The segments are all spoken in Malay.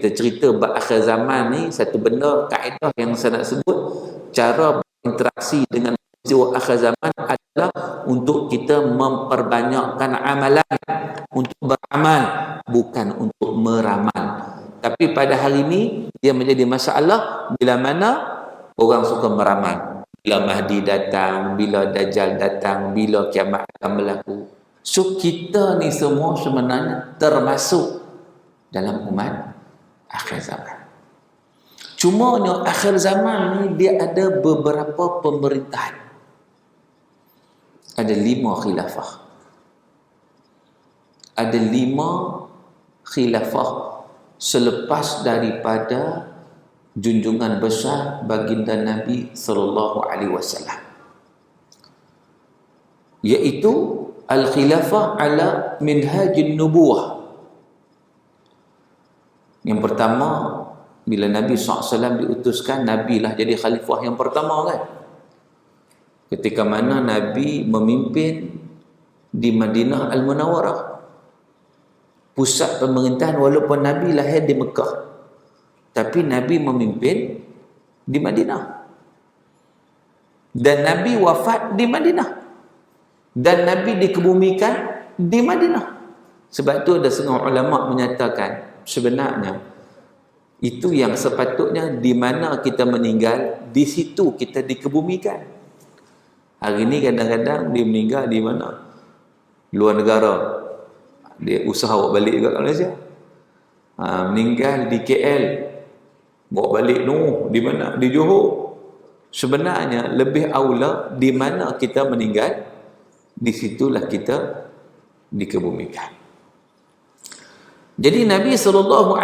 kita cerita bab akhir zaman ni, satu benda kaedah yang saya nak sebut, cara berinteraksi dengan peristiwa akhir zaman adalah untuk kita memperbanyakkan amalan, untuk beramal, bukan untuk meramal. Tapi pada hari ini dia menjadi masalah bila mana orang suka meramal. Bila Mahdi datang, bila Dajjal datang, bila kiamat akan berlaku. So kita ni semua sebenarnya termasuk dalam umat akhir zaman. Cumanya akhir zaman ni dia ada beberapa pemerintahan. Ada 5 khilafah. Ada 5 khilafah selepas daripada junjungan besar baginda Nabi sallallahu alaihi wasallam, iaitu al-khilafah ala minhajin nubuwah. Yang pertama, bila Nabi SAW diutuskan, Nabi lah jadi khalifah yang pertama kan. Ketika mana Nabi memimpin di Madinah Al-Munawwarah, pusat pemerintahan, walaupun Nabi lahir di Mekah, tapi Nabi memimpin di Madinah. Dan Nabi wafat di Madinah. Dan Nabi dikebumikan di Madinah. Sebab tu ada setengah ulama menyatakan sebenarnya itu yang sepatutnya, di mana kita meninggal, di situ kita dikebumikan. Hari ini kadang-kadang dia meninggal di mana? Luar negara. Dia usaha bawa balik juga kat Malaysia. Meninggal di KL, bawa balik di mana? Di Johor. Sebenarnya lebih aula di mana kita meninggal, di situlah kita dikebumikan. Jadi Nabi SAW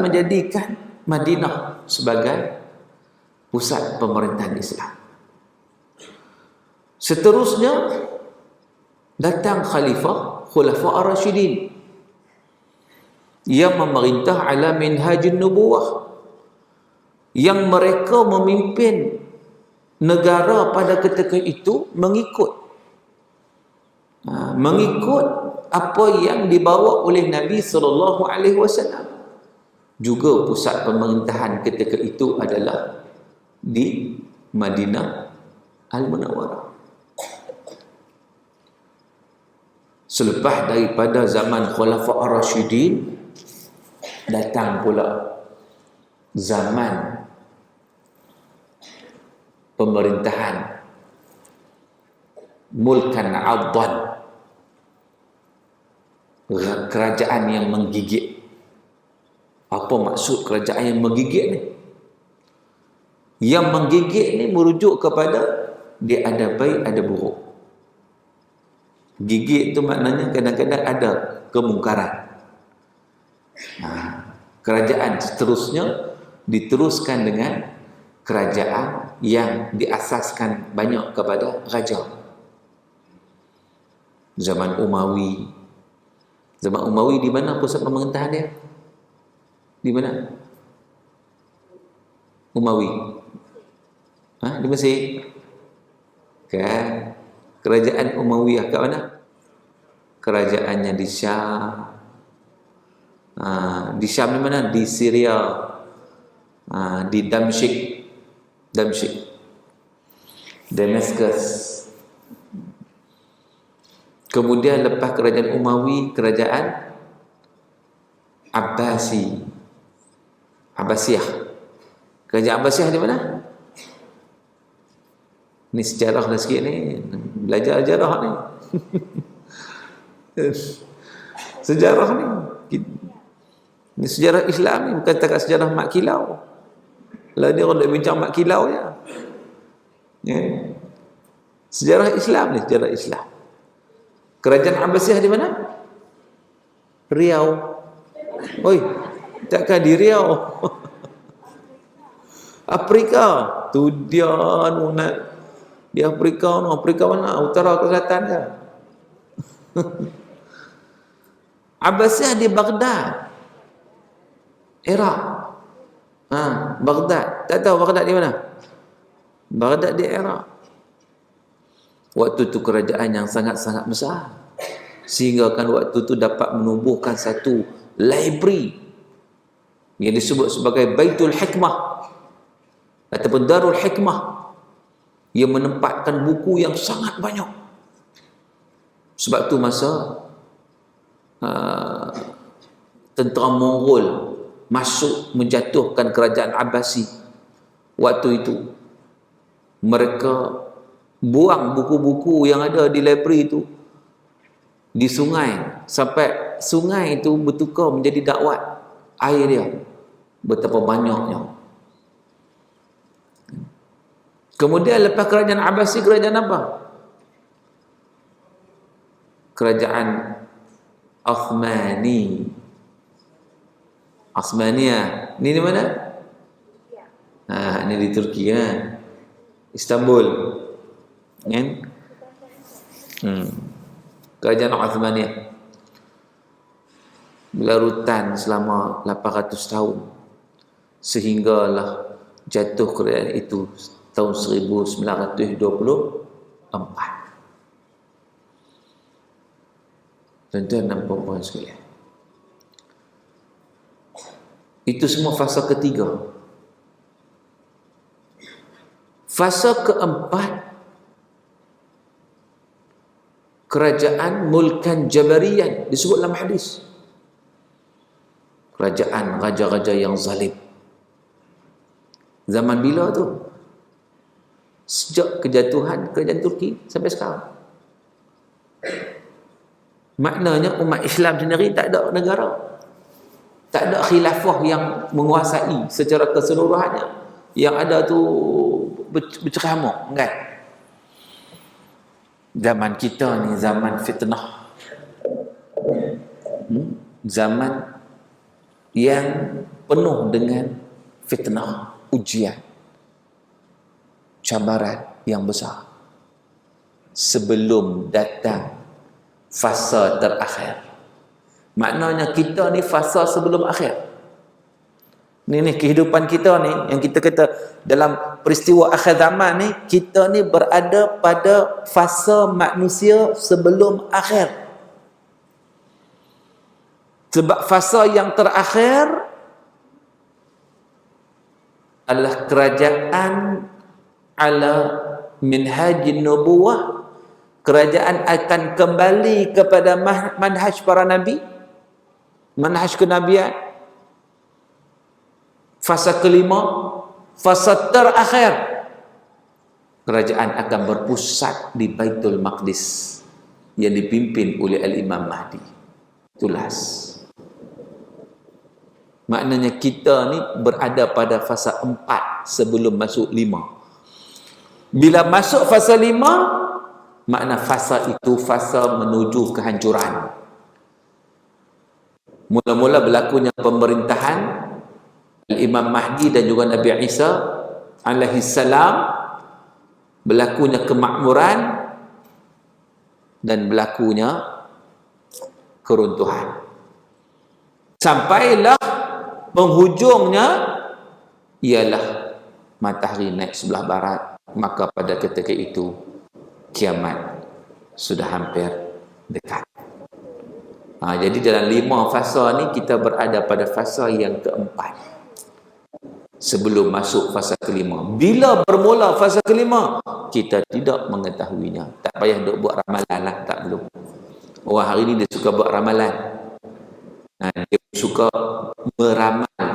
menjadikan Madinah sebagai pusat pemerintahan Islam. Seterusnya datang khalifah, khulafa ar-rasyidin, yang memerintah ala minhajin nubuwah, yang mereka memimpin negara pada ketika itu mengikut apa yang dibawa oleh Nabi SAW. Juga pusat pemerintahan ketika itu adalah di Madinah Al-Munawwarah. Selepas daripada zaman Khulafa ar-Rasyidin, datang pula zaman pemerintahan mulkan adhan, kerajaan yang menggigit. Apa maksud kerajaan yang menggigit ni? Yang menggigit ni merujuk kepada dia ada baik, ada buruk. Gigit tu maknanya kadang-kadang ada kemungkaran. Kerajaan seterusnya diteruskan dengan kerajaan yang diasaskan banyak kepada raja. Zaman Umawi. Zaman Umawi di mana pusat pemerintahan dia? Di mana? Umawi. Di Mesir. Kan? Kerajaan Umayyah kat mana? Kerajaannya di Syam. Di Syam di mana? Di Syria. Di Damsyik. Damascus. Kemudian lepas kerajaan Umawi, kerajaan Abbasiyah. Kerajaan Abbasiyah di mana? Ni sejarah dah sikit ni. Belajar sejarah ni. Sejarah ni. Ni sejarah Islam ni. Bukan takat sejarah Mak Kilau. Lah dia orang nak bincang Mak Kilau je. Sejarah Islam ni. Sejarah Islam. Kerajaan Abbasiyah di mana? Riau. Oi, takkan di Riau. Afrika. Tu dia nak di Afrika mana? Utara ke selatan ke? Abbasiyah di Baghdad, Iraq. Baghdad. Tak tahu Baghdad di mana? Baghdad di Iraq. Waktu tu kerajaan yang sangat-sangat besar, sehingga kan waktu tu dapat menubuhkan satu library yang disebut sebagai Baitul Hikmah ataupun Darul Hikmah, yang menempatkan buku yang sangat banyak. Sebab tu masa tentera Mongol masuk menjatuhkan kerajaan Abbasi, waktu itu mereka buang buku-buku yang ada di library itu di sungai, sampai sungai itu bertukar menjadi dakwat air dia, betapa banyaknya. Kemudian lepas kerajaan Abbasi, kerajaan apa? Kerajaan Uthmani. Osmania. Ini di mana? Ini di Turki ya. Istanbul. Kan? Kerajaan Uthmania. Berlarutan selama 800 tahun. Sehinggalah jatuh kerajaan itu tahun 1924. Tuan-tuan dan puan-puan sekalian, itu semua fasa ketiga. Fasa keempat, kerajaan Mulkan Jabariyan, disebut dalam hadis. Kerajaan raja-raja yang zalim. Zaman bila tu? Sejak kejatuhan kerajaan Turki sampai sekarang. Maknanya umat Islam sendiri tak ada negara, tak ada khilafah yang menguasai secara keseluruhannya. Yang ada tu berceramuk, kan? Zaman kita ni zaman fitnah, zaman yang penuh dengan fitnah, ujian, cabaran yang besar sebelum datang fasa terakhir. Maknanya kita ni fasa sebelum akhir. Ni kehidupan kita ni, yang kita kata dalam peristiwa akhir zaman ni, kita ni berada pada fasa manusia sebelum akhir. Sebab fasa yang terakhir adalah kerajaan ala minhajin nubuwah. Kerajaan akan kembali kepada manhaj para nabi, manhaj kenabian. Fasa kelima, fasa terakhir, kerajaan akan berpusat di Baitul Maqdis yang dipimpin oleh Al-Imam Mahdi. Tulas. Maknanya kita ni berada pada fasa 4 sebelum masuk 5. Bila masuk fasa 5, makna fasa itu fasa menuju kehancuran. Mula-mula berlakunya pemerintahan Imam Mahdi dan juga Nabi Isa alaihi salam, berlakunya kemakmuran dan berlakunya keruntuhan. Sampailah penghujungnya ialah matahari naik sebelah barat, maka pada ketika itu kiamat sudah hampir dekat. Jadi dalam 5 fasa ni kita berada pada fasa yang keempat sebelum masuk fasa kelima. Bila bermula fasa kelima, kita tidak mengetahuinya. Tak payah duk buat ramalan lah, tak perlu. Orang hari ni dia suka buat ramalan. Dia suka meramal.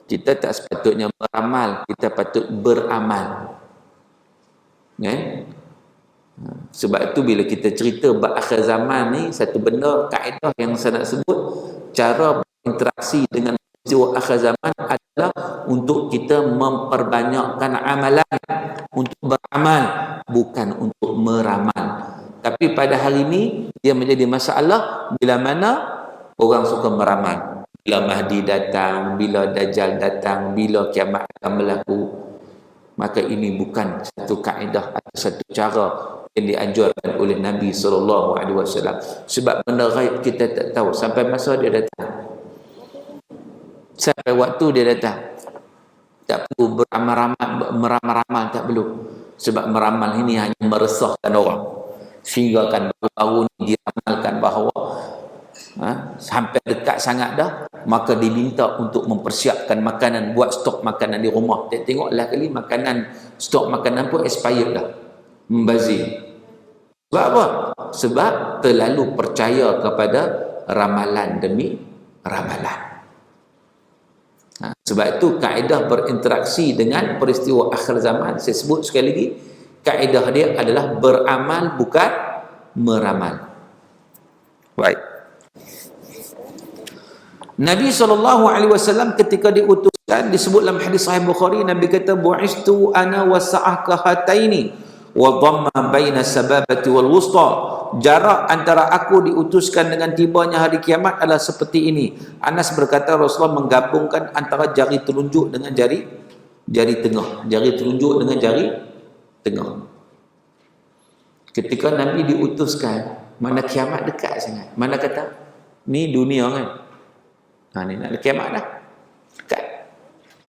Kita tak sepatutnya meramal, kita patut beramal. Kan? Sebab itu bila kita cerita bab akhir zaman ni, satu benda, kaedah yang saya nak sebut, cara berinteraksi dengan peristiwa akhir zaman adalah untuk kita memperbanyakkan amalan, untuk beramal, bukan untuk meramal. Tapi pada hari ini dia menjadi masalah bila mana orang suka meramal. Bila Mahdi datang, bila Dajjal datang, bila kiamat akan berlaku. Maka ini bukan satu kaedah atau satu cara yang dianjurkan oleh Nabi SAW. Sebab benda ghaib kita tak tahu sampai masa dia datang, sampai waktu dia datang. Tak perlu meramal, tak perlu. Sebab meramal ini hanya meresahkan orang, sehingga kan baru-baru ni diramalkan bahawa sampai dekat sangat dah, maka diminta untuk mempersiapkan makanan, buat stok makanan di rumah. Tengoklah kali makanan, stok makanan pun expired dah, membazir. Sebab apa? Sebab terlalu percaya kepada ramalan demi ramalan. Sebab itu kaedah berinteraksi dengan peristiwa akhir zaman, saya sebut sekali lagi, kaedah dia adalah beramal bukan meramal. Baik. Nabi SAW ketika diutuskan, disebut dalam hadis sahih Bukhari, Nabi kata bu'istu ana wa sa'ah kahataini wa dhamma baina sababati wal wusta. Jarak antara aku diutuskan dengan tibanya hari kiamat adalah seperti ini. Anas berkata Rasulullah menggabungkan antara jari telunjuk dengan jari tengah, jari telunjuk dengan jari tengah. Ketika Nabi diutuskan, mana kiamat dekat sangat, mana kata ni dunia kan, ni nak kiamat dah.